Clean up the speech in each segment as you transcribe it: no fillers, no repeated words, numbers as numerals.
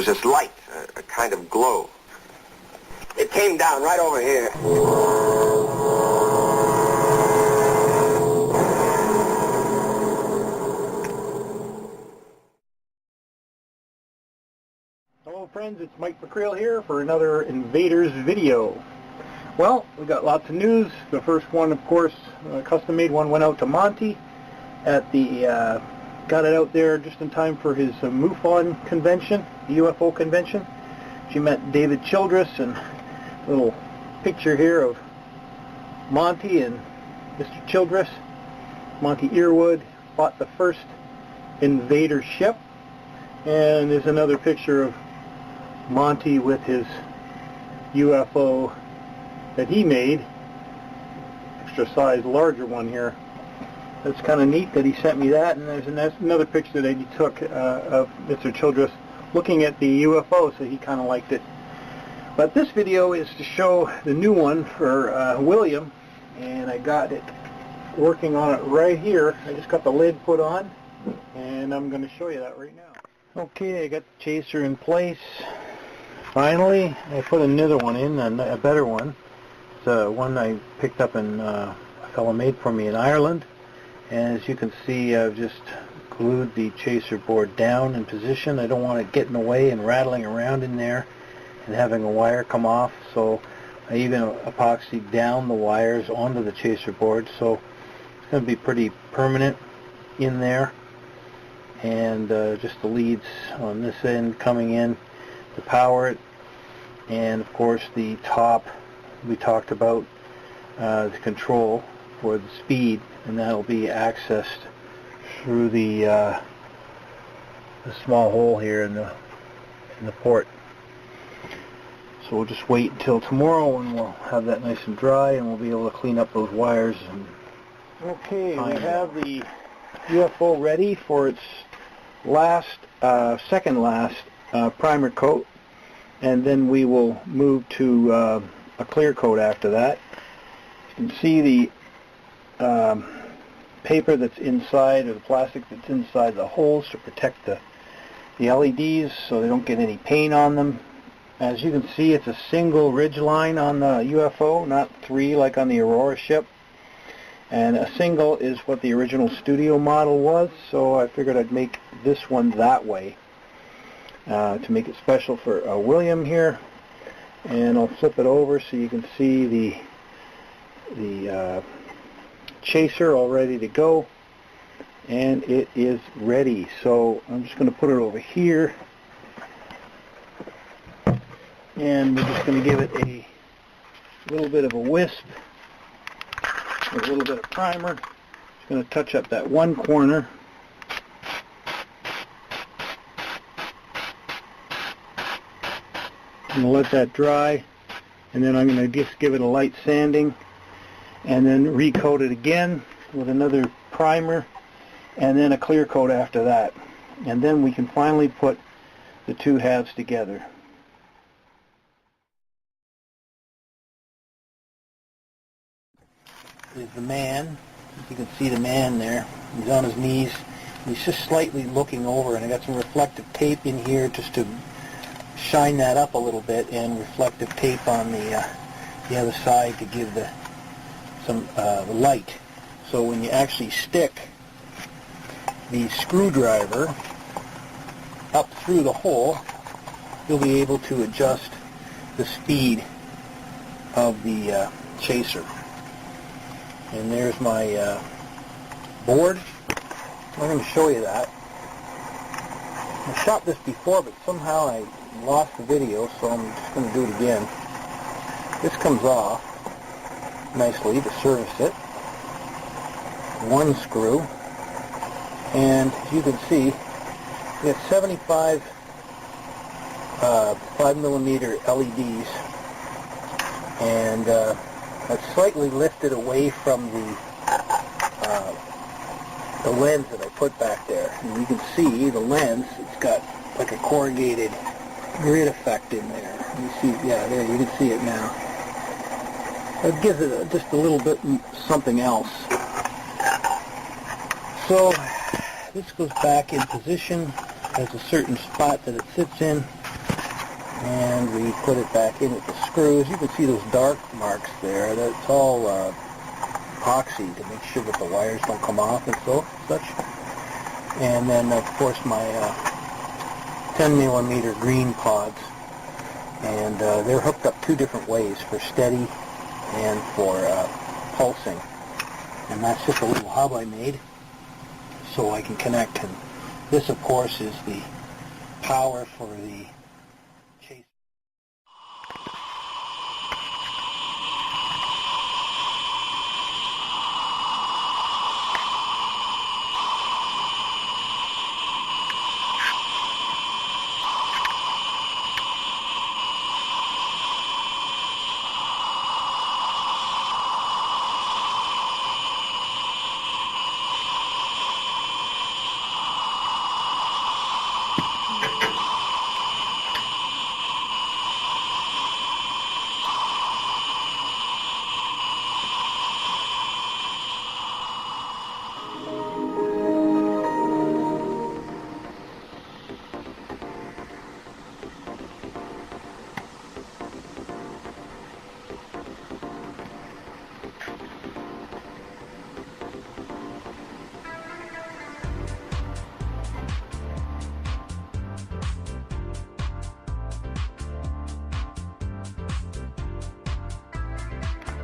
this light, a kind of glow. It came down right over here. Hello friends, it's Mike Makkreel here for another Invaders video. Well, we got lots of news. The first one, of course, custom-made one, went out to Monty at the, got it out there just in time for his MUFON convention, the UFO convention. She met David Childress, and a little picture here of Monty and Mr. Childress. Monty Earwood bought the first Invader ship, and there's another picture of Monty with his UFO that he made, extra size, larger one here. That's kind of neat that he sent me that, and there's another picture that he took of Mr. Childress looking at the UFO, so he kind of liked it. But this video is to show the new one for William, and I got it working on it right here. I just got the lid put on, and I'm going to show you that right now. Okay, I got the chaser in place. Finally, I put another one in, a better one. It's one I picked up and a fellow made for me in Ireland. And as you can see, I've just glued the chaser board down in position. I don't want it getting away and rattling around in there and having a wire come off. So I even epoxied down the wires onto the chaser board. So it's going to be pretty permanent in there. And just the leads on this end coming in to power it, and of course the top we talked about, the control for the speed, and that'll be accessed through the small hole here in the port. So we'll just wait until tomorrow, and we'll have that nice and dry, and we'll be able to clean up those wires. And okay, we have the UFO ready for its second last primer coat, and then we will move to a clear coat after that. You can see the paper that's inside, or the plastic that's inside the holes to protect the LEDs so they don't get any paint on them. As you can see, it's a single ridge line on the UFO, not three like on the Aurora ship. And a single is what the original studio model was, so I figured I'd make this one that way to make it special for William here. And I'll flip it over so you can see the chaser all ready to go, and it is ready. So I'm just going to put it over here, and we're just going to give it a little bit of a wisp. A little bit of primer. Just going to touch up that one corner. I'm going to let that dry, and then I'm going to just give it a light sanding, and then recoat it again with another primer, and then a clear coat after that. And then we can finally put the two halves together. Is the man. You can see the man there. He's on his knees. He's just slightly looking over, and I got some reflective tape in here just to shine that up a little bit, and reflective tape on the other side to give some light. So when you actually stick the screwdriver up through the hole, you'll be able to adjust the speed of the chaser. And there's my board. I'm going to show you that. I shot this before, but somehow I lost the video, so I'm just going to do it again. This comes off nicely to service it. One screw. And as you can see, we have 75 5mm LEDs, and I've slightly lifted away from the lens that I put back there. And you can see the lens, it's got like a corrugated grid effect in there. You see, yeah, there, you can see it now. It gives it just a little bit something else. So this goes back in position. There's a certain spot that it sits in. and we put it back in with the screws. You can see those dark marks there. That's all epoxy to make sure that the wires don't come off and such. And then, of course, my 10mm green pods. And they're hooked up two different ways, for steady and for pulsing. And that's just a little hub I made so I can connect. And this, of course, is the power for the chase.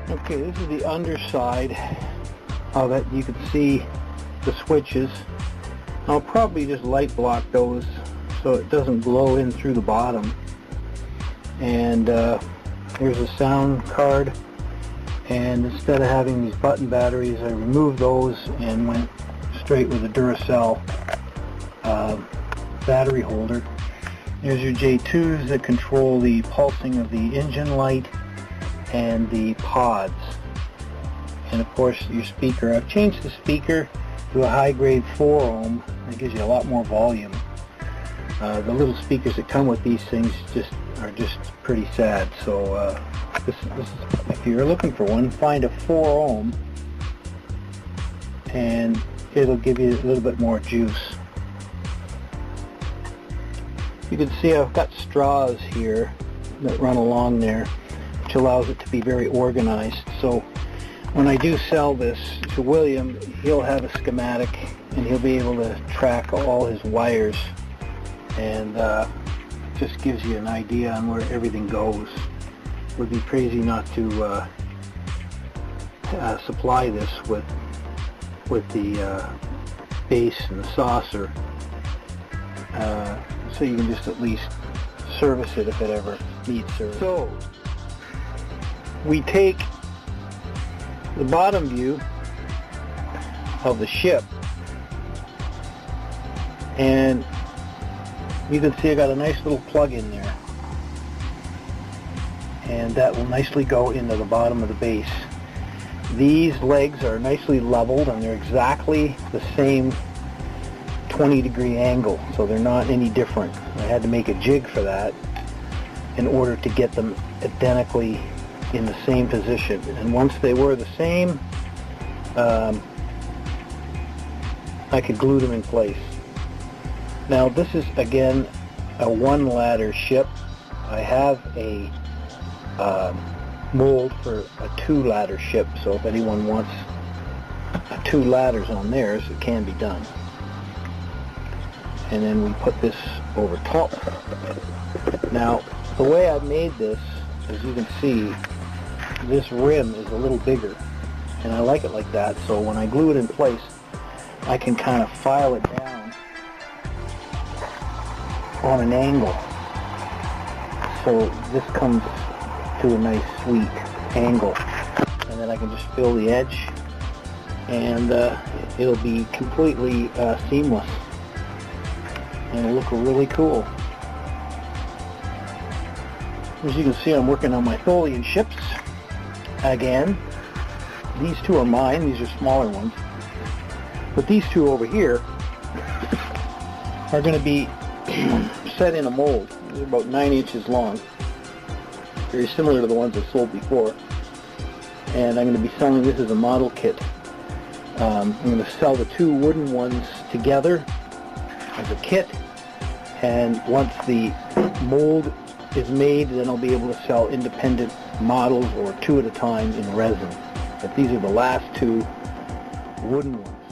Okay, this is the underside. How that you can see the switches. I'll probably just light block those so it doesn't glow in through the bottom. And here's a sound card. And instead of having these button batteries, I removed those and went straight with a Duracell battery holder. There's your J2s that control the pulsing of the engine light and the pods, and of course your speaker. I've changed the speaker to a high grade 4 ohm. That gives you a lot more volume. The little speakers that come with these things are just pretty sad. So this is, if you're looking for one, find a 4 ohm and it'll give you a little bit more juice. You can see I've got straws here that run along there, which allows it to be very organized. So when I do sell this to William, he'll have a schematic and he'll be able to track all his wires, and just gives you an idea on where everything goes. It would be crazy not to supply this with the base and the saucer, so you can just at least service it if it ever needs service. So we take the bottom view of the ship, and you can see I got a nice little plug in there, and that will nicely go into the bottom of the base. These legs are nicely leveled and they're exactly the same 20-degree angle, so they're not any different. I had to make a jig for that in order to get them identically in the same position, and once they were the same, I could glue them in place. Now this is again a 1-ladder ship. I have a mold for a 2-ladder ship, so if anyone wants 2 ladders on theirs, it can be done. And then we put this over top. Now the way I've made this, as you can see, this rim is a little bigger, and I like it like that, so when I glue it in place I can kind of file it down on an angle, so this comes to a nice sweet angle, and then I can just fill the edge and it'll be completely seamless and it'll look really cool. As you can see, I'm working on my Tholian ships again. These two are mine, these are smaller ones, but these two over here are going to be set in a mold. They're about 9 inches long, very similar to the ones I sold before, and I'm going to be selling this as a model kit. I'm going to sell the 2 wooden ones together as a kit, and once the mold is made, then I'll be able to sell independent models or 2 at a time in resin. But these are the last 2 wooden ones.